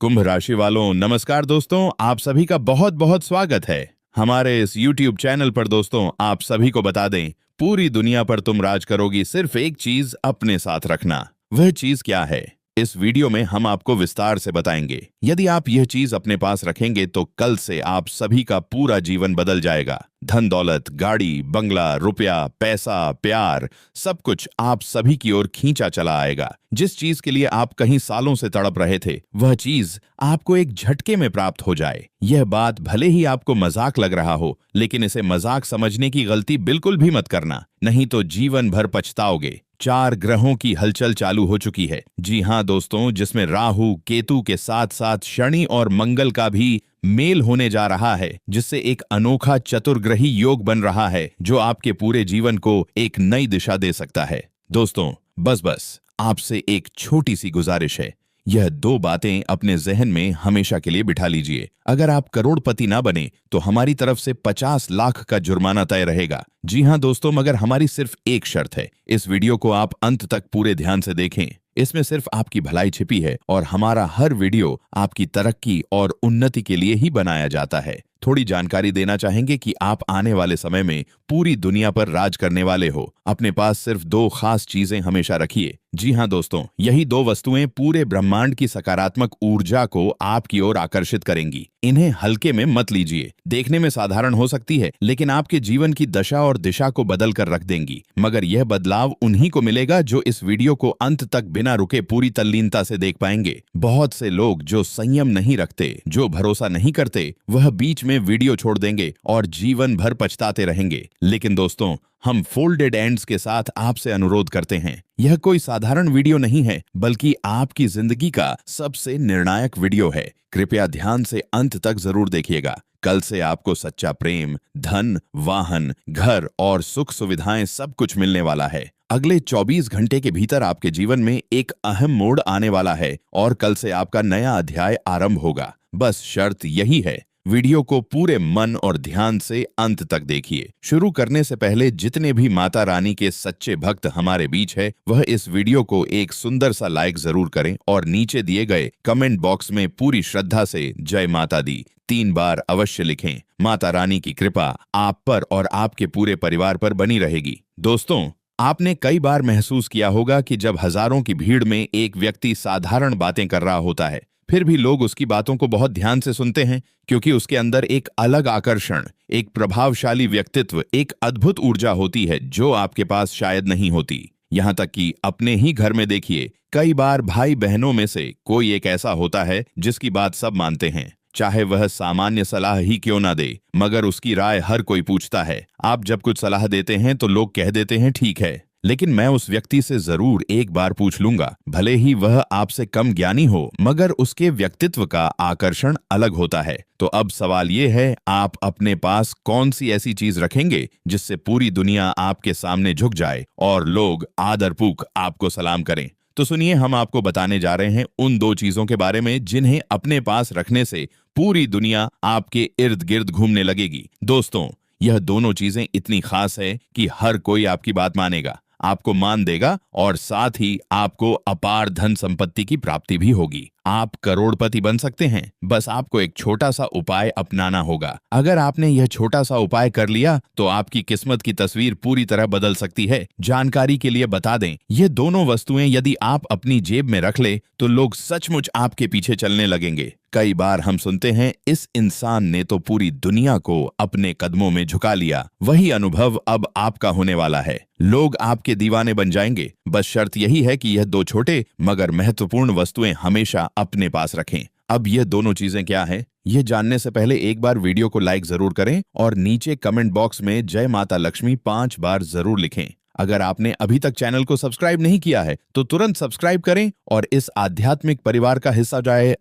कुंभ राशि वालों, नमस्कार दोस्तों। आप सभी का बहुत बहुत स्वागत है हमारे इस YouTube चैनल पर। दोस्तों, आप सभी को बता दें, पूरी दुनिया पर तुम राज करोगी, सिर्फ एक चीज अपने साथ रखना। वह चीज क्या है, इस वीडियो में हम आपको विस्तार से बताएंगे। यदि आप यह चीज अपने पास रखेंगे तो कल से आप सभी का पूरा जीवन बदल जाएगा। धन दौलत, गाड़ी, बंगला, रुपया, पैसा, प्यार, सब कुछ आप सभी की ओर खींचा चला आएगा। जिस चीज के लिए आप कहीं सालों से तड़प रहे थे, वह चीज आपको एक झटके में प्राप्त हो जाए। यह बात भले ही आपको मजाक लग रहा हो, लेकिन इसे मजाक समझने की गलती बिल्कुल भी मत करना, नहीं तो जीवन भर पछताओगे। 4 ग्रहों की हलचल चालू हो चुकी है। जी हाँ दोस्तों, जिसमें राहु केतु के साथ साथ शनि और मंगल का भी मेल होने जा रहा है, जिससे एक अनोखा चतुर्ग्रही योग बन रहा है, जो आपके पूरे जीवन को एक नई दिशा दे सकता है। दोस्तों, बस आपसे एक छोटी सी गुजारिश है, यह 2 बातें अपने जहन में हमेशा के लिए बिठा लीजिए। अगर आप करोड़पति ना बने तो हमारी तरफ से 50 लाख का जुर्माना तय रहेगा। जी हाँ दोस्तों, मगर हमारी सिर्फ एक शर्त है, इस वीडियो को आप अंत तक पूरे ध्यान से देखें। इसमें सिर्फ आपकी भलाई छिपी है और हमारा हर वीडियो आपकी तरक्की और उन्नति के लिए ही बनाया जाता है। थोड़ी जानकारी देना चाहेंगे कि आप आने वाले समय में पूरी दुनिया पर राज करने वाले हो। अपने पास सिर्फ 2 खास चीजें हमेशा रखिए। जी हाँ दोस्तों, यही 2 वस्तुएं पूरे ब्रह्मांड की सकारात्मक ऊर्जा को आपकी ओर आकर्षित करेंगी। इन्हें हल्के में मत लीजिए। देखने में साधारण हो सकती है, लेकिन आपके जीवन की दशा और दिशा को बदल कर रख देंगी। मगर यह बदलाव उन्हीं को मिलेगा जो इस वीडियो को अंत तक बिना रुके पूरी तल्लीनता से देख पाएंगे। बहुत से लोग जो संयम नहीं रखते, जो भरोसा नहीं करते, वह बीच में वीडियो छोड़ देंगे और जीवन भर पछताते रहेंगे। लेकिन दोस्तों, हम फोल्डेड एंड्स के साथ आपसे अनुरोध करते हैं, यह कोई साधारण वीडियो नहीं है, बल्कि आपकी जिंदगी का सबसे निर्णायक वीडियो है। कृपया ध्यान से अंत तक जरूर देखिएगा। कल से आपको सच्चा प्रेम, धन, वाहन, घर और सुख सुविधाएं सब कुछ मिलने वाला है। अगले 24 घंटे के भीतर आपके जीवन में एक अहम मोड़ आने वाला है और कल से आपका नया अध्याय आरंभ होगा। बस शर्त यही है, वीडियो को पूरे मन और ध्यान से अंत तक देखिए। शुरू करने से पहले जितने भी माता रानी के सच्चे भक्त हमारे बीच है, वह इस वीडियो को एक सुंदर सा लाइक जरूर करें और नीचे दिए गए कमेंट बॉक्स में पूरी श्रद्धा से जय माता दी 3 बार अवश्य लिखें। माता रानी की कृपा आप पर और आपके पूरे परिवार पर बनी रहेगी। दोस्तों, आपने कई बार महसूस किया होगा कि जब हजारों की भीड़ में एक व्यक्ति साधारण बातें कर रहा होता है, फिर भी लोग उसकी बातों को बहुत ध्यान से सुनते हैं, क्योंकि उसके अंदर एक अलग आकर्षण, एक प्रभावशाली व्यक्तित्व, एक अद्भुत ऊर्जा होती है जो आपके पास शायद नहीं होती। यहाँ तक कि अपने ही घर में देखिए, कई बार भाई बहनों में से कोई एक ऐसा होता है जिसकी बात सब मानते हैं, चाहे वह सामान्य सलाह ही क्यों ना दे, मगर उसकी राय हर कोई पूछता है। आप जब कुछ सलाह देते हैं तो लोग कह देते हैं ठीक है, लेकिन मैं उस व्यक्ति से जरूर एक बार पूछ लूंगा। भले ही वह आपसे कम ज्ञानी हो, मगर उसके व्यक्तित्व का आकर्षण अलग होता है। तो अब सवाल ये है, आप अपने पास कौन सी ऐसी चीज रखेंगे जिससे पूरी दुनिया आपके सामने झुक जाए और लोग आदरपूर्वक आपको सलाम करें? तो सुनिए, हम आपको बताने जा रहे हैं उन 2 चीजों के बारे में जिन्हें अपने पास रखने से पूरी दुनिया आपके इर्द गिर्द घूमने लगेगी। दोस्तों, यह दोनों चीजें इतनी खास है कि हर कोई आपकी बात मानेगा, आपको मान देगा और साथ ही आपको अपार धन संपत्ति की प्राप्ति भी होगी। आप करोड़पति बन सकते हैं। बस आपको एक छोटा सा उपाय अपनाना होगा। अगर आपने यह छोटा सा उपाय कर लिया तो आपकी किस्मत की तस्वीर पूरी तरह बदल सकती है। जानकारी के लिए बता दें, ये दोनों वस्तुएं यदि आप अपनी जेब में रख ले तो लोग सचमुच आपके पीछे चलने लगेंगे। कई बार हम सुनते हैं, इस इंसान ने तो पूरी दुनिया को अपने कदमों में झुका लिया। वही अनुभव अब आपका होने वाला है। लोग आपके दीवाने बन जाएंगे। बस शर्त यही है कि यह 2 छोटे मगर महत्वपूर्ण वस्तुएं हमेशा अपने पास रखें। अब ये दोनों चीजें क्या हैं, ये जानने से पहले एक बार वीडियो को लाइक जरूर करें और नीचे कमेंट बॉक्स में जय माता लक्ष्मी 5 बार जरूर लिखें। अगर आपने अभी तक चैनल को सब्सक्राइब नहीं किया है तो तुरंत सब्सक्राइब करें और इस आध्यात्मिक परिवार का हिस्सा जाए।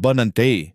बनते।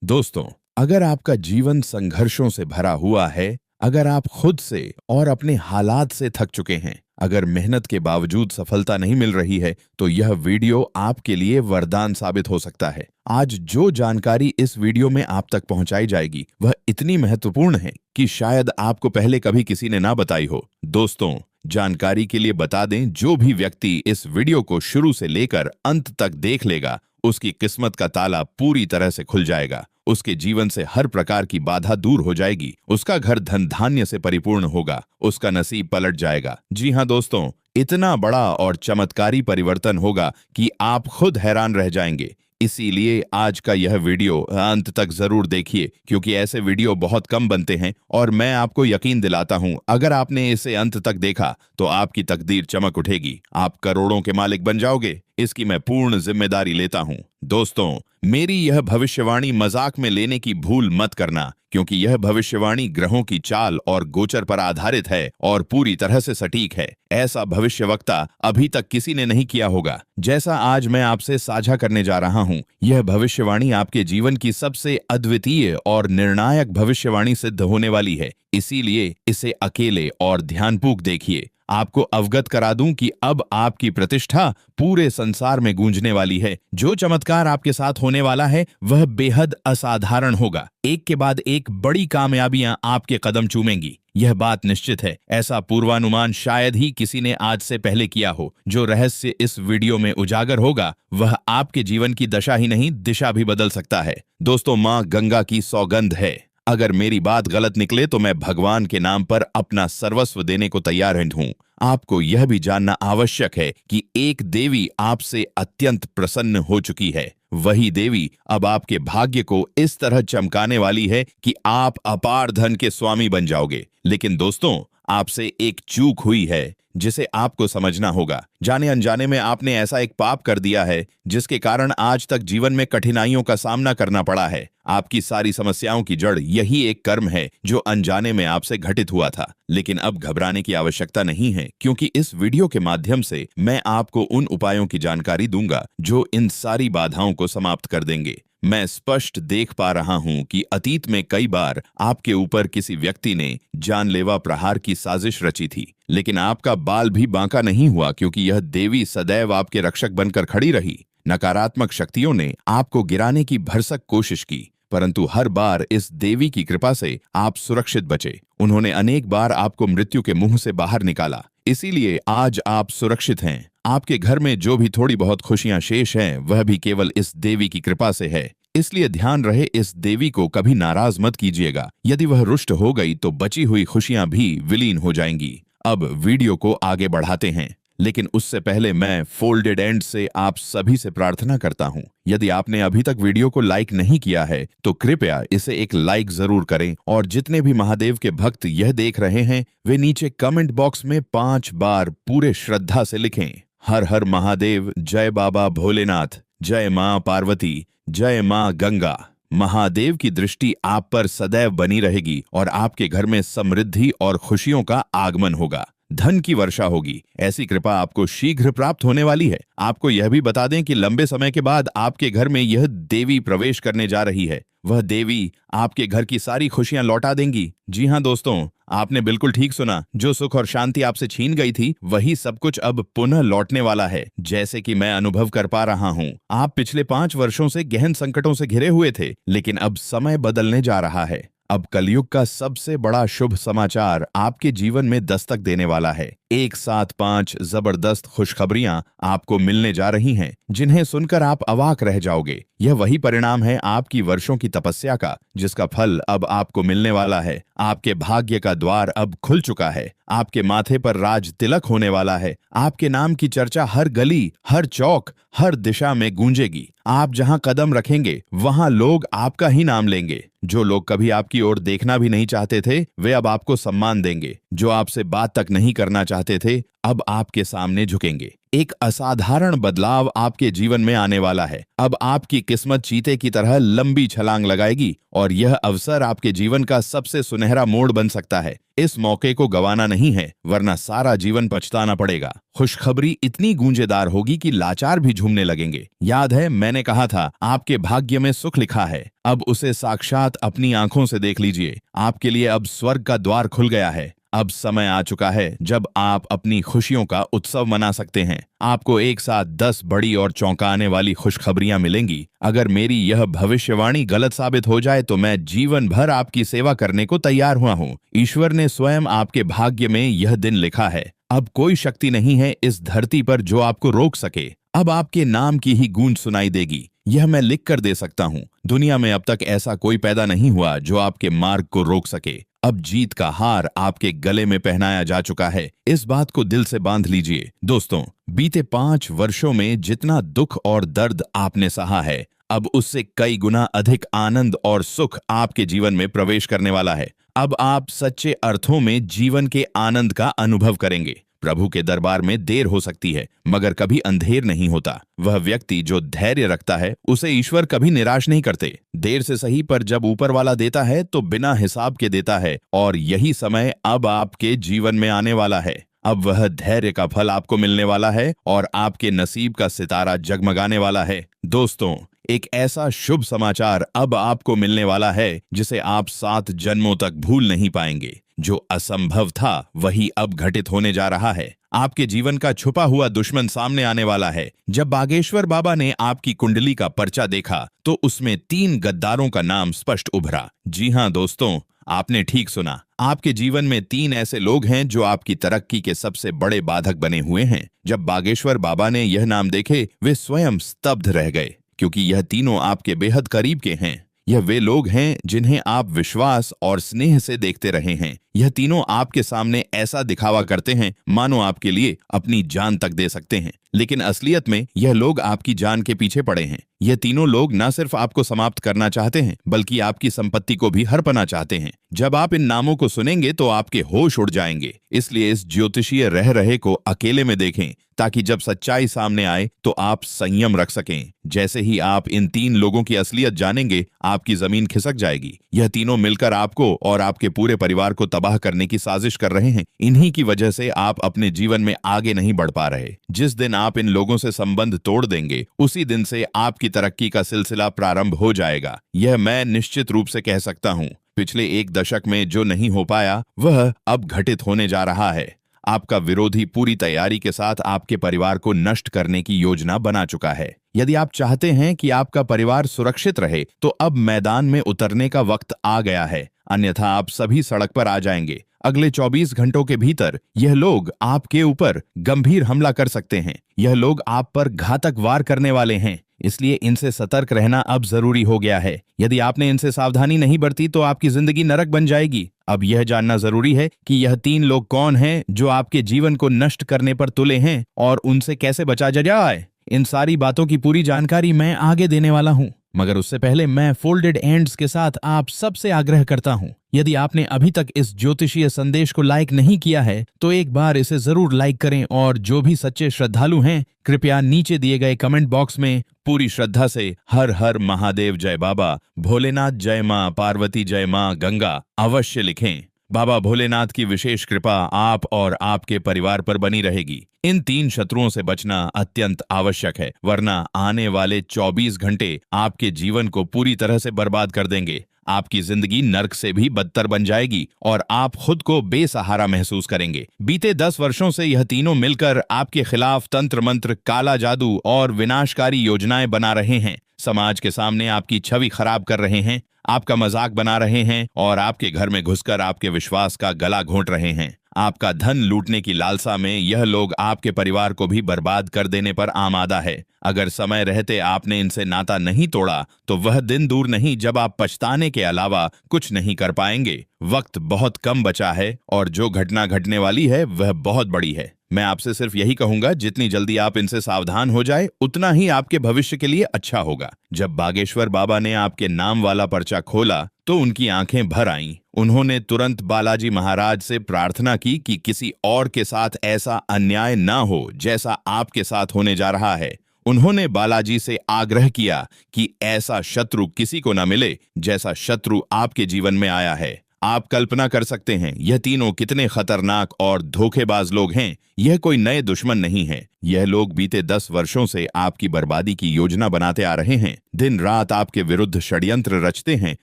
दोस्तों, अगर आपका जीवन संघर्षों से भरा हुआ है, अगर आप खुद से और अपने हालात से थक चुके हैं, अगर मेहनत के बावजूद सफलता नहीं मिल रही है, तो यह वीडियो आपके लिए वरदान साबित हो सकता है। आज जो जानकारी इस वीडियो में आप तक पहुंचाई जाएगी वह इतनी महत्वपूर्ण है कि शायद आपको पहले कभी किसी ने ना बताई हो। दोस्तों, जानकारी के लिए बता दें, जो भी व्यक्ति इस वीडियो को शुरू से लेकर अंत तक देख लेगा उसकी किस्मत का ताला पूरी तरह से खुल जाएगा। उसके जीवन से हर प्रकार की बाधा दूर हो जाएगी, उसका घर धन धान्य से परिपूर्ण होगा, उसका नसीब पलट जाएगा। जी हाँ दोस्तों, इतना बड़ा और चमत्कारी परिवर्तन होगा कि आप खुद हैरान रह जाएंगे। इसीलिए आज का यह वीडियो अंत तक जरूर देखिए, क्योंकि ऐसे वीडियो बहुत कम बनते हैं और मैं आपको यकीन दिलाता हूं, अगर आपने इसे अंत तक देखा तो आपकी तकदीर चमक उठेगी, आप करोड़ों के मालिक बन जाओगे। इसकी मैं पूर्ण जिम्मेदारी लेता हूं। दोस्तों, मेरी यह भविष्यवाणी मजाक में लेने की भूल मत करना, क्योंकि यह भविष्यवाणी ग्रहों की चाल और गोचर पर आधारित है और पूरी तरह से सटीक है। ऐसा भविष्यवक्ता अभी तक किसी ने नहीं किया होगा जैसा आज मैं आपसे साझा करने जा रहा हूं। यह भविष्यवाणी आपके जीवन की सबसे अद्वितीय और निर्णायक भविष्यवाणी सिद्ध होने वाली है। इसीलिए इसे अकेले और ध्यानपूर्वक देखिए। आपको अवगत करा दूं कि अब आपकी प्रतिष्ठा पूरे संसार में गूंजने वाली है। जो चमत्कार आपके साथ होने वाला है वह बेहद असाधारण होगा। एक के बाद एक बड़ी कामयाबियां आपके कदम चूमेंगी, यह बात निश्चित है। ऐसा पूर्वानुमान शायद ही किसी ने आज से पहले किया हो। जो रहस्य इस वीडियो में उजागर होगा वह आपके जीवन की दशा ही नहीं, दिशा भी बदल सकता है। दोस्तों, मां गंगा की सौगंध है, अगर मेरी बात गलत निकले तो मैं भगवान के नाम पर अपना सर्वस्व देने को तैयार हूं। आपको यह भी जानना आवश्यक है कि एक देवी आपसे अत्यंत प्रसन्न हो चुकी है। वही देवी अब आपके भाग्य को इस तरह चमकाने वाली है कि आप अपार धन के स्वामी बन जाओगे। लेकिन दोस्तों, आपसे एक चूक हुई है जिसे आपको समझना होगा। जाने अनजाने में आपने ऐसा एक पाप कर दिया है जिसके कारण आज तक जीवन में कठिनाइयों का सामना करना पड़ा है। आपकी सारी समस्याओं की जड़ यही एक कर्म है जो अनजाने में आपसे घटित हुआ था। लेकिन अब घबराने की आवश्यकता नहीं है, क्योंकि इस वीडियो के माध्यम से मैं आपको उन उपायों की जानकारी दूंगा जो इन सारी बाधाओं को समाप्त कर देंगे। मैं स्पष्ट देख पा रहा हूं कि अतीत में कई बार आपके ऊपर किसी व्यक्ति ने जानलेवा प्रहार की साजिश रची थी, लेकिन आपका बाल भी बांका नहीं हुआ, क्योंकि यह देवी सदैव आपके रक्षक बनकर खड़ी रही। नकारात्मक शक्तियों ने आपको गिराने की भरसक कोशिश की, परंतु हर बार इस देवी की कृपा से आप सुरक्षित बचे। उन्होंने अनेक बार आपको मृत्यु के मुंह से बाहर निकाला, इसीलिए आज आप सुरक्षित हैं। आपके घर में जो भी थोड़ी बहुत खुशियां शेष हैं वह भी केवल इस देवी की कृपा से है। इसलिए ध्यान रहे, इस देवी को कभी नाराज मत कीजिएगा। यदि वह रुष्ट हो गई तो बची हुई खुशियां भी विलीन हो जाएंगी। अब वीडियो को आगे बढ़ाते हैं, लेकिन उससे पहले मैं फोल्डेड एंड से आप सभी से प्रार्थना करता हूं, यदि आपने अभी तक वीडियो को लाइक नहीं किया है तो कृपया इसे एक लाइक जरूर करें। और जितने भी महादेव के भक्त यह देख रहे हैं वे नीचे कमेंट बॉक्स में 5 बार पूरे श्रद्धा से लिखें, हर हर महादेव, जय बाबा भोलेनाथ, जय मां पार्वती, जय मां गंगा। महादेव की दृष्टि आप पर सदैव बनी रहेगी और आपके घर में समृद्धि और खुशियों का आगमन होगा। धन की वर्षा होगी। ऐसी कृपा आपको शीघ्र प्राप्त होने वाली है। आपको यह भी बता दें कि लंबे समय के बाद आपके घर में यह देवी प्रवेश करने जा रही है। वह देवी आपके घर की सारी खुशियां लौटा देंगी। जी हां दोस्तों, आपने बिल्कुल ठीक सुना। जो सुख और शांति आपसे छीन गई थी वही सब कुछ अब पुनः लौटने वाला है। जैसे कि मैं अनुभव कर पा रहा हूं, आप पिछले 5 वर्षों से गहन संकटों से घिरे हुए थे, लेकिन अब समय बदलने जा रहा है। अब कलयुग का सबसे बड़ा शुभ समाचार आपके जीवन में दस्तक देने वाला है। एक साथ 5 जबरदस्त खुशखबरियां आपको मिलने जा रही हैं, जिन्हें सुनकर आप अवाक रह जाओगे। यह वही परिणाम है आपकी वर्षों की तपस्या का, जिसका फल अब आपको मिलने वाला है। आपके भाग्य का द्वार अब खुल चुका है। आपके माथे पर राज तिलक होने वाला है। आपके नाम की चर्चा हर गली, हर चौक, हर दिशा में गूंजेगी। आप जहां कदम रखेंगे वहां लोग आपका ही नाम लेंगे। जो लोग कभी आपकी ओर देखना भी नहीं चाहते थे वे अब आपको सम्मान देंगे। जो आपसे बात तक नहीं करना चाहते थे अब आपके सामने झुकेंगे। एक असाधारण बदलाव आपके जीवन में आने वाला है। अब आपकी किस्मत चीते की तरह लंबी छलांग लगाएगी और यह अवसर आपके जीवन का सबसे सुनहरा मोड़ बन सकता है। इस मौके को गंवाना नहीं है, वरना सारा जीवन पछताना पड़ेगा। खुशखबरी इतनी गूंजेदार होगी कि लाचार भी झूमने लगेंगे। याद है मैंने कहा था आपके भाग्य में सुख लिखा है। अब उसे साक्षात अपनी आंखों से देख लीजिए। आपके लिए अब स्वर्ग का द्वार खुल गया है। अब समय आ चुका है जब आप अपनी खुशियों का उत्सव मना सकते हैं। आपको एक साथ 10 बड़ी और चौंकाने वाली खुशखबरियां मिलेंगी। अगर मेरी यह भविष्यवाणी गलत साबित हो जाए तो मैं जीवन भर आपकी सेवा करने को तैयार हुआ हूँ। ईश्वर ने स्वयं आपके भाग्य में यह दिन लिखा है। अब कोई शक्ति नहीं है इस धरती पर जो आपको रोक सके। अब आपके नाम की ही गूंज सुनाई देगी। यह मैं लिख कर दे सकता हूँ। दुनिया में अब तक ऐसा कोई पैदा नहीं हुआ जो आपके मार्ग को रोक सके। अब जीत का हार आपके गले में पहनाया जा चुका है। इस बात को दिल से बांध लीजिए। दोस्तों, बीते 5 वर्षों में जितना दुख और दर्द आपने सहा है, अब उससे कई गुना अधिक आनंद और सुख आपके जीवन में प्रवेश करने वाला है। अब आप सच्चे अर्थों में जीवन के आनंद का अनुभव करेंगे। प्रभु के दरबार में देर हो सकती है, मगर कभी अंधेर नहीं होता। वह व्यक्ति जो धैर्य रखता है, उसे ईश्वर कभी निराश नहीं करते। देर से सही, पर जब ऊपर वाला देता है तो बिना हिसाब के देता है, और यही समय अब आपके जीवन में आने वाला है। अब वह धैर्य का फल आपको मिलने वाला है और आपके नसीब का सितारा जगमगाने वाला है। दोस्तों, एक ऐसा शुभ समाचार अब आपको मिलने वाला है जिसे आप 7 जन्मों तक भूल नहीं पाएंगे। जो असंभव था वही अब घटित होने जा रहा है। आपके जीवन का छुपा हुआ दुश्मन सामने आने वाला है। जब बागेश्वर बाबा ने आपकी कुंडली का पर्चा देखा तो उसमें 3 गद्दारों का नाम स्पष्ट उभरा। जी हां दोस्तों, आपने ठीक सुना। आपके जीवन में 3 ऐसे लोग हैं जो आपकी तरक्की के सबसे बड़े बाधक बने हुए हैं। जब बागेश्वर बाबा ने यह नाम देखे, वे स्वयं स्तब्ध रह गए, क्योंकि यह तीनों आपके बेहद करीब के हैं। यह वे लोग हैं जिन्हें आप विश्वास और स्नेह से देखते रहे हैं। यह तीनों आपके सामने ऐसा दिखावा करते हैं मानो आपके लिए अपनी जान तक दे सकते हैं, लेकिन असलियत में यह लोग आपकी जान के पीछे पड़े हैं। यह तीनों लोग न सिर्फ आपको समाप्त करना चाहते हैं, बल्कि आपकी संपत्ति को भी हड़पना चाहते हैं। जब आप इन नामों को सुनेंगे तो आपके होश उड़ जाएंगे। इसलिए इस ज्योतिषीय रह रहे को अकेले में देखें, ताकि जब सच्चाई सामने आए तो आप संयम रख सकें। जैसे ही आप इन 3 लोगों की असलियत जानेंगे, आपकी जमीन खिसक जाएगी। यह तीनों मिलकर आपको और आपके पूरे परिवार को तबाह करने की साजिश कर रहे हैं। इन्हीं की वजह से आप अपने जीवन में आगे नहीं बढ़ पा रहे। जिस दिन आप इन लोगों से संबंध तोड़ देंगे, उसी दिन से आपकी तरक्की का सिलसिला प्रारंभ हो जाएगा। यह मैं निश्चित रूप से कह सकता हूँ। पिछले 1 दशक में जो नहीं हो पाया, वह अब घटित होने जा रहा है। आपका विरोधी पूरी तैयारी के साथ आपके परिवार को नष्ट करने की योजना बना चुका है। यदि आप चाहते हैं कि आपका परिवार सुरक्षित रहे, तो अब मैदान में उतरने का वक्त आ गया है, अन्यथा आप सभी सड़क पर आ जाएंगे। अगले 24 घंटों के भीतर यह लोग आपके ऊपर गंभीर हमला कर सकते हैं। यह लोग आप पर घातक वार करने वाले हैं, इसलिए इनसे सतर्क रहना अब जरूरी हो गया है। यदि आपने इनसे सावधानी नहीं बरती तो आपकी जिंदगी नरक बन जाएगी। अब यह जानना जरूरी है कि यह 3 लोग कौन हैं जो आपके जीवन को नष्ट करने पर तुले हैं और उनसे कैसे बचा जाए। इन सारी बातों की पूरी जानकारी मैं आगे देने वाला हूँ, मगर उससे पहले मैं फोल्डेड एंड्स के साथ आप सबसे आग्रह करता हूँ, यदि आपने अभी तक इस ज्योतिषीय संदेश को लाइक नहीं किया है तो एक बार इसे जरूर लाइक करें, और जो भी सच्चे श्रद्धालु हैं, कृपया नीचे दिए गए कमेंट बॉक्स में पूरी श्रद्धा से हर हर महादेव जय बाबा, भोलेनाथ जय मां, पार्वती जय मां गंगा अवश्य लिखें। बाबा भोलेनाथ की विशेष कृपा आप और आपके परिवार पर बनी रहेगी। इन 3 शत्रुओं से बचना अत्यंत आवश्यक है, वरना आने वाले 24 घंटे आपके जीवन को पूरी तरह से बर्बाद कर देंगे। आपकी जिंदगी नर्क से भी बदतर बन जाएगी और आप खुद को बेसहारा महसूस करेंगे। बीते 10 वर्षों से यह तीनों मिलकर आपके खिलाफ तंत्र मंत्र, काला जादू और विनाशकारी योजनाएं बना रहे हैं। समाज के सामने आपकी छवि खराब कर रहे हैं, आपका मजाक बना रहे हैं और आपके घर में घुसकर आपके विश्वास का गला घोंट रहे हैं। आपका धन लूटने की लालसा में यह लोग आपके परिवार को भी बर्बाद कर देने पर आमादा है। अगर समय रहते आपने इनसे नाता नहीं तोड़ा तो वह दिन दूर नहीं जब आप पछताने के अलावा कुछ नहीं कर पाएंगे। वक्त बहुत कम बचा है और जो घटना घटने वाली है वह बहुत बड़ी है। मैं आपसे सिर्फ यही कहूंगा, जितनी जल्दी आप इनसे सावधान हो जाए उतना ही आपके भविष्य के लिए अच्छा होगा। जब बागेश्वर बाबा ने आपके नाम वाला पर्चा खोला तो उनकी आंखें भर आईं। उन्होंने तुरंत बालाजी महाराज से प्रार्थना की कि किसी और के साथ ऐसा अन्याय ना हो जैसा आपके साथ होने जा रहा है। उन्होंने बालाजी से आग्रह किया कि ऐसा शत्रु किसी को न मिले जैसा शत्रु आपके जीवन में आया है। आप कल्पना कर सकते हैं यह तीनों कितने खतरनाक और धोखेबाज लोग हैं। यह कोई नए दुश्मन नहीं है। यह लोग बीते 10 वर्षों से आपकी बर्बादी की योजना बनाते आ रहे हैं। दिन रात आपके विरुद्ध षड्यंत्र रचते हैं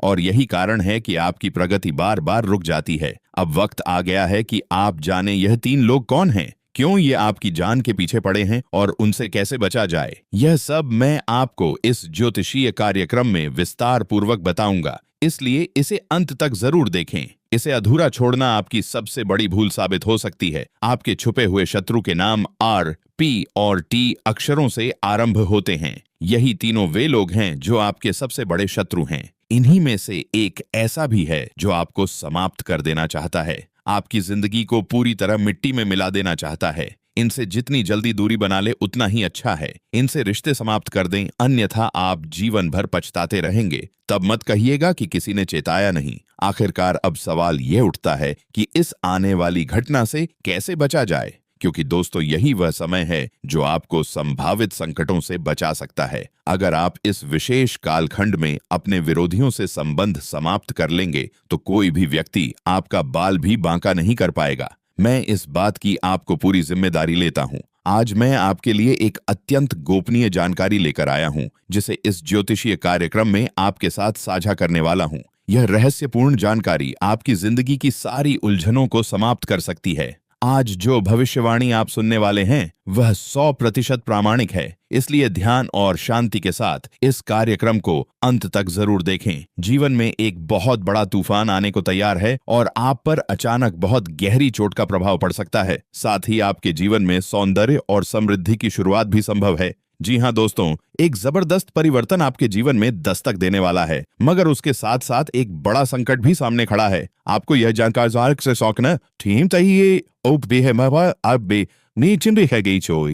और यही कारण है कि आपकी प्रगति बार बार रुक जाती है। अब वक्त आ गया है कि आप जाने यह 3 लोग कौन हैं, क्यों ये आपकी जान के पीछे पड़े हैं और उनसे कैसे बचा जाए। यह सब मैं आपको इस ज्योतिषीय कार्यक्रम में विस्तार पूर्वक बताऊंगा। इसलिए इसे अंत तक जरूर देखें। इसे अधूरा छोड़ना आपकी सबसे बड़ी भूल साबित हो सकती है। आपके छुपे हुए शत्रु के नाम आर, पी और टी अक्षरों से आरंभ होते हैं। यही तीनों वे लोग हैं जो आपके सबसे बड़े शत्रु हैं। इन्हीं में से एक ऐसा भी है जो आपको समाप्त कर देना चाहता है, आपकी जिंदगी को पूरी तरह मिट्टी में मिला देना चाहता है। इनसे जितनी जल्दी दूरी बना ले उतना ही अच्छा है। इनसे रिश्ते समाप्त कर दें, अन्यथा आप जीवन भर पछताते रहेंगे। तब मत कहिएगा कि किसी ने चेताया नहीं। आखिरकार अब सवाल ये उठता है कि इस आने वाली घटना से कैसे बचा जाए, क्योंकि दोस्तों यही वह समय है जो आपको संभावित संकटों से बचा सकता है। अगर आप इस विशेष कालखंड में अपने विरोधियों से संबंध समाप्त कर लेंगे तो कोई भी व्यक्ति आपका बाल भी बांका नहीं कर पाएगा। मैं इस बात की आपको पूरी जिम्मेदारी लेता हूं। आज मैं आपके लिए एक अत्यंत गोपनीय जानकारी लेकर आया हूं, जिसे इस ज्योतिषीय कार्यक्रम में आपके साथ साझा करने वाला हूं। यह रहस्यपूर्ण जानकारी आपकी जिंदगी की सारी उलझनों को समाप्त कर सकती है। आज जो भविष्यवाणी आप सुनने वाले हैं वह 100% प्रामाणिक है, इसलिए ध्यान और शांति के साथ इस कार्यक्रम को अंत तक जरूर देखें। जीवन में एक बहुत बड़ा तूफान आने को तैयार है और आप पर अचानक बहुत गहरी चोट का प्रभाव पड़ सकता है। साथ ही आपके जीवन में सौंदर्य और समृद्धि की शुरुआत भी संभव है। जी हाँ दोस्तों, एक जबरदस्त परिवर्तन आपके जीवन में दस्तक देने वाला है, मगर उसके साथ साथ एक बड़ा संकट भी सामने खड़ा है। आपको यह जानकार से सौंकना थीम चाहिए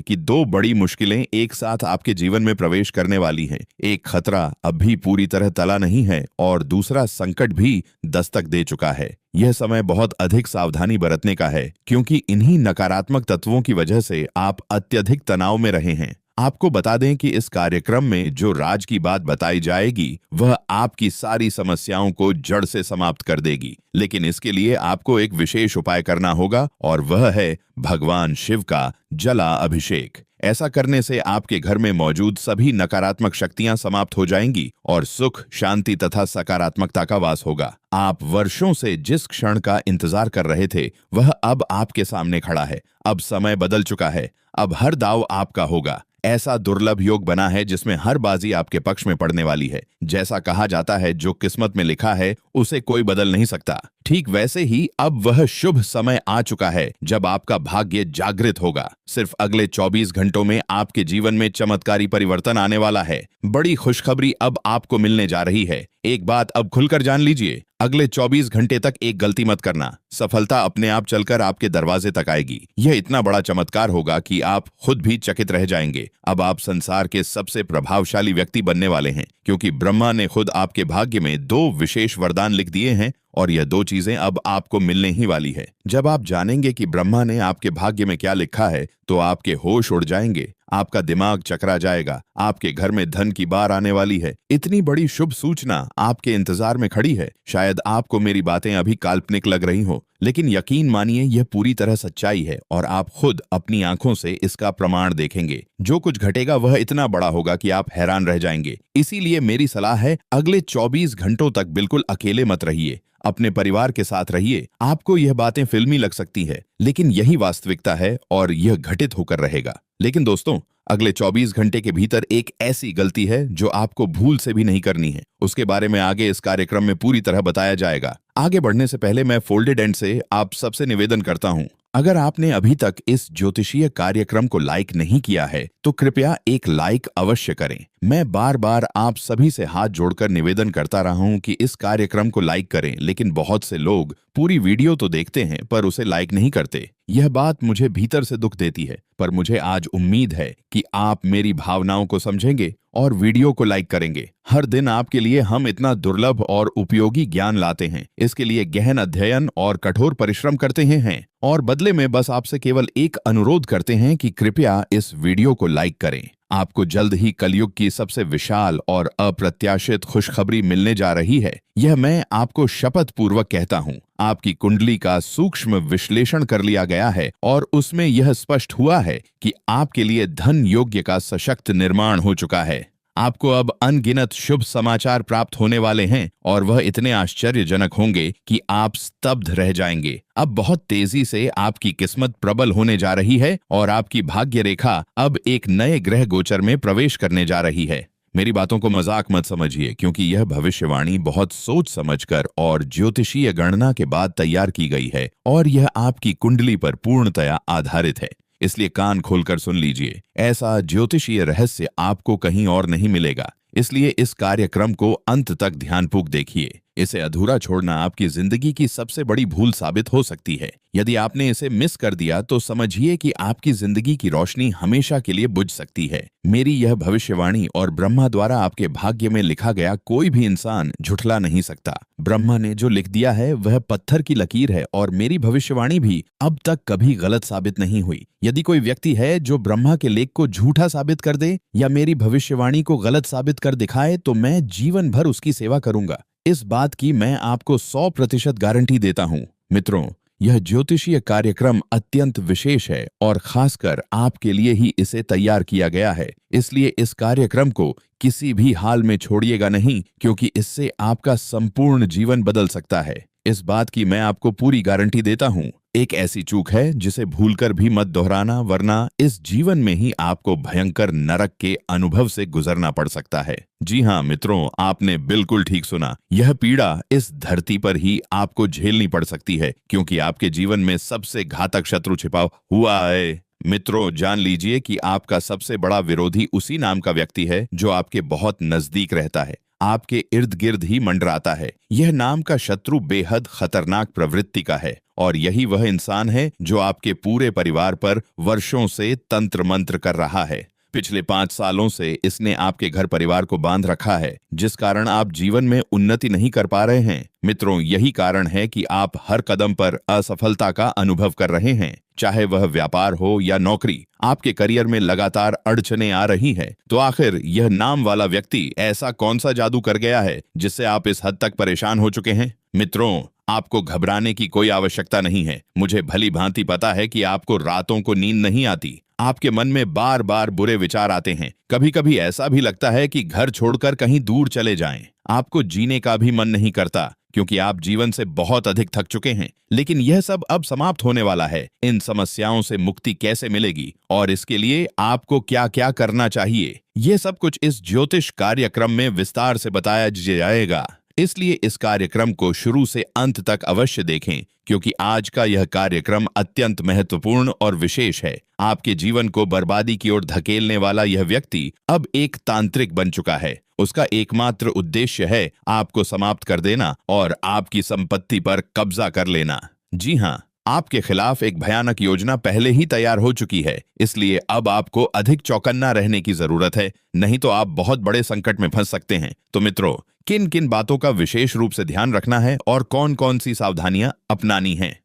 कि दो बड़ी मुश्किलें एक साथ आपके जीवन में प्रवेश करने वाली हैं। एक खतरा अभी पूरी तरह टला नहीं है और दूसरा संकट भी दस्तक दे चुका है। यह समय बहुत अधिक सावधानी बरतने का है, क्योंकि इन्हीं नकारात्मक तत्वों की वजह से आप अत्यधिक तनाव में रहे हैं। आपको बता दें कि इस कार्यक्रम में जो राज की बात बताई जाएगी वह आपकी सारी समस्याओं को जड़ से समाप्त कर देगी, लेकिन इसके लिए आपको एक विशेष उपाय करना होगा और वह है भगवान शिव का जला अभिषेक। ऐसा करने से आपके घर में मौजूद सभी नकारात्मक शक्तियां समाप्त हो जाएंगी और सुख, शांति तथा सकारात्मकता का वास होगा। आप वर्षों से जिस क्षण का इंतजार कर रहे थे वह अब आपके सामने खड़ा है। अब समय बदल चुका है। अब हर दाव आपका होगा। ऐसा दुर्लभ योग बना है जिसमें हर बाजी आपके पक्ष में पड़ने वाली है। जैसा कहा जाता है, जो किस्मत में लिखा है उसे कोई बदल नहीं सकता। ठीक वैसे ही अब वह शुभ समय आ चुका है जब आपका भाग्य जागृत होगा। सिर्फ अगले 24 घंटों में आपके जीवन में चमत्कारी परिवर्तन आने वाला है। बड़ी खुशखबरी अब आपको मिलने जा रही है। एक बात अब खुलकर जान लीजिए, अगले 24 घंटे तक एक गलती मत करना। सफलता अपने आप चलकर आपके दरवाजे तक आएगी। यह इतना बड़ा चमत्कार होगा कि आप खुद भी चकित रह जाएंगे। अब आप संसार के सबसे प्रभावशाली व्यक्ति बनने वाले हैं, क्योंकि ब्रह्मा ने खुद आपके भाग्य में 2 विशेष वरदान लिख दिए हैं और यह 2 चीजें अब आपको मिलने ही वाली है। जब आप जानेंगे कि ब्रह्मा ने आपके भाग्य में क्या लिखा है तो आपके होश उड़ जाएंगे, आपका दिमाग चकरा जाएगा। आपके घर में धन की बार आने वाली है। इतनी बड़ी शुभ सूचना आपके इंतजार में खड़ी है। शायद आपको मेरी बातें अभी काल्पनिक लग रही हो, लेकिन यकीन मानिए यह पूरी तरह सच्चाई है और आप खुद अपनी आंखों से इसका प्रमाण देखेंगे। जो कुछ घटेगा वह इतना बड़ा होगा कि आप हैरान रह जाएंगे। इसीलिए मेरी सलाह है, अगले 24 घंटों तक बिल्कुल अकेले मत रहिए, अपने परिवार के साथ रहिए। आपको यह बातें फिल्मी लग सकती है, लेकिन यही वास्तविकता है और यह घटित होकर रहेगा। लेकिन दोस्तों, अगले 24 घंटे के भीतर एक ऐसी गलती है जो आपको भूल से भी नहीं करनी है। उसके बारे में आगे इस कार्यक्रम में पूरी तरह बताया जाएगा। आगे बढ़ने से पहले मैं फोल्डेड एंड से आप सबसे निवेदन करता हूं, अगर आपने अभी तक इस ज्योतिषीय कार्यक्रम को लाइक नहीं किया है तो कृपया एक लाइक अवश्य करें। मैं बार बार आप सभी से हाथ जोड़कर निवेदन करता रहा हूं कि इस कार्यक्रम को लाइक करें, लेकिन बहुत से लोग पूरी वीडियो तो देखते हैं पर उसे लाइक नहीं करते। यह बात मुझे भीतर से दुख देती है, पर मुझे आज उम्मीद है कि आप मेरी भावनाओं को समझेंगे और वीडियो को लाइक करेंगे। हर दिन आपके लिए हम इतना दुर्लभ और उपयोगी ज्ञान लाते हैं। इसके लिए गहन अध्ययन और कठोर परिश्रम करते हैं और बदले में बस आपसे केवल एक अनुरोध करते हैं कि कृपया इस वीडियो को लाइक करें। आपको जल्द ही कलयुग की सबसे विशाल और अप्रत्याशित खुशखबरी मिलने जा रही है। यह मैं आपको शपथ पूर्वक कहता हूँ। आपकी कुंडली का सूक्ष्म विश्लेषण कर लिया गया है और उसमें यह स्पष्ट हुआ है कि आपके लिए धन योग्य का सशक्त निर्माण हो चुका है। आपको अब अनगिनत शुभ समाचार प्राप्त होने वाले हैं और वह इतने आश्चर्यजनक होंगे कि आप स्तब्ध रह जाएंगे। अब बहुत तेजी से आपकी किस्मत प्रबल होने जा रही है और आपकी भाग्य रेखा अब एक नए ग्रह गोचर में प्रवेश करने जा रही है। मेरी बातों को मजाक मत समझिए, क्योंकि यह भविष्यवाणी बहुत सोच समझकर और ज्योतिषीय गणना के बाद तैयार की गई है और यह आपकी कुंडली पर पूर्णतया आधारित है। इसलिए कान खोलकर सुन लीजिए, ऐसा ज्योतिषीय रहस्य आपको कहीं और नहीं मिलेगा। इसलिए इस कार्यक्रम को अंत तक ध्यानपूर्वक देखिए। इसे अधूरा छोड़ना आपकी जिंदगी की सबसे बड़ी भूल साबित हो सकती है। यदि आपने इसे मिस कर दिया तो समझिए कि आपकी जिंदगी की रोशनी हमेशा के लिए बुझ सकती है। मेरी यह भविष्यवाणी और ब्रह्मा द्वारा आपके भाग्य में लिखा गया कोई भी इंसान झुठला नहीं सकता। ब्रह्मा ने जो लिख दिया है वह पत्थर की लकीर है और मेरी भविष्यवाणी भी अब तक कभी गलत साबित नहीं हुई। यदि कोई व्यक्ति है जो ब्रह्मा के लेख को झूठा साबित कर दे या मेरी भविष्यवाणी को गलत साबित कर दिखाए तो मैं जीवन भर उसकी सेवा करूंगा। इस बात की मैं आपको 100% गारंटी देता हूं। मित्रों, यह ज्योतिषीय कार्यक्रम अत्यंत विशेष है और खासकर आपके लिए ही इसे तैयार किया गया है। इसलिए इस कार्यक्रम को किसी भी हाल में छोड़िएगा नहीं, क्योंकि इससे आपका संपूर्ण जीवन बदल सकता है। इस बात की मैं आपको पूरी गारंटी देता हूं। एक ऐसी चूक है जिसे भूलकर भी मत दोहराना, वरना इस जीवन में ही आपको भयंकर नरक के अनुभव से गुजरना पड़ सकता है। जी हाँ मित्रों, आपने बिल्कुल ठीक सुना। यह पीड़ा इस धरती पर ही आपको झेलनी पड़ सकती है, क्योंकि आपके जीवन में सबसे घातक शत्रु छिपा हुआ है। मित्रों, जान लीजिए कि आपका सबसे बड़ा विरोधी उसी नाम का व्यक्ति है जो आपके बहुत नजदीक रहता है, आपके इर्द गिर्द ही मंडराता है। यह नाम का शत्रु बेहद खतरनाक प्रवृत्ति का है और यही वह इंसान है जो आपके पूरे परिवार पर वर्षों से तंत्र मंत्र कर रहा है। पिछले 5 सालों से इसने आपके घर परिवार को बांध रखा है, जिस कारण आप जीवन में उन्नति नहीं कर पा रहे हैं। मित्रों, यही कारण है कि आप हर कदम पर असफलता का अनुभव कर रहे हैं। चाहे वह व्यापार हो या नौकरी, आपके करियर में लगातार अड़चनें आ रही हैं। तो आखिर यह नाम वाला व्यक्ति ऐसा कौन सा जादू कर गया है जिससे आप इस हद तक परेशान हो चुके हैं? मित्रों, आपको घबराने की कोई आवश्यकता नहीं है। मुझे भली भांति पता है कि आपको रातों को नींद नहीं आती। आपके मन में बार बार बुरे विचार आते हैं। कभी कभी ऐसा भी लगता है कि घर छोड़कर कहीं दूर चले जाएं। आपको जीने का भी मन नहीं करता, क्योंकि आप जीवन से बहुत अधिक थक चुके हैं। लेकिन यह सब अब समाप्त होने वाला है। इन समस्याओं से मुक्ति कैसे मिलेगी और इसके लिए आपको क्या क्या करना चाहिए, ये सब कुछ इस ज्योतिष कार्यक्रम में विस्तार से बताया जाएगा। इसलिए इस कार्यक्रम को शुरू से अंत तक अवश्य देखें, क्योंकि आज का यह कार्यक्रम अत्यंत महत्वपूर्ण और विशेष है। आपके जीवन को बर्बादी की ओर धकेलने वाला यह व्यक्ति अब एक तांत्रिक बन चुका है। उसका एकमात्र उद्देश्य है आपको समाप्त कर देना और आपकी संपत्ति पर कब्जा कर लेना। जी हाँ, आपके खिलाफ एक भयानक योजना पहले ही तैयार हो चुकी है। इसलिए अब आपको अधिक चौकन्ना रहने की जरूरत है, नहीं तो आप बहुत बड़े संकट में फंस सकते हैं। तो मित्रों, किन किन बातों का विशेष रूप से ध्यान रखना है और कौन कौन सी सावधानियां अपनानी हैं,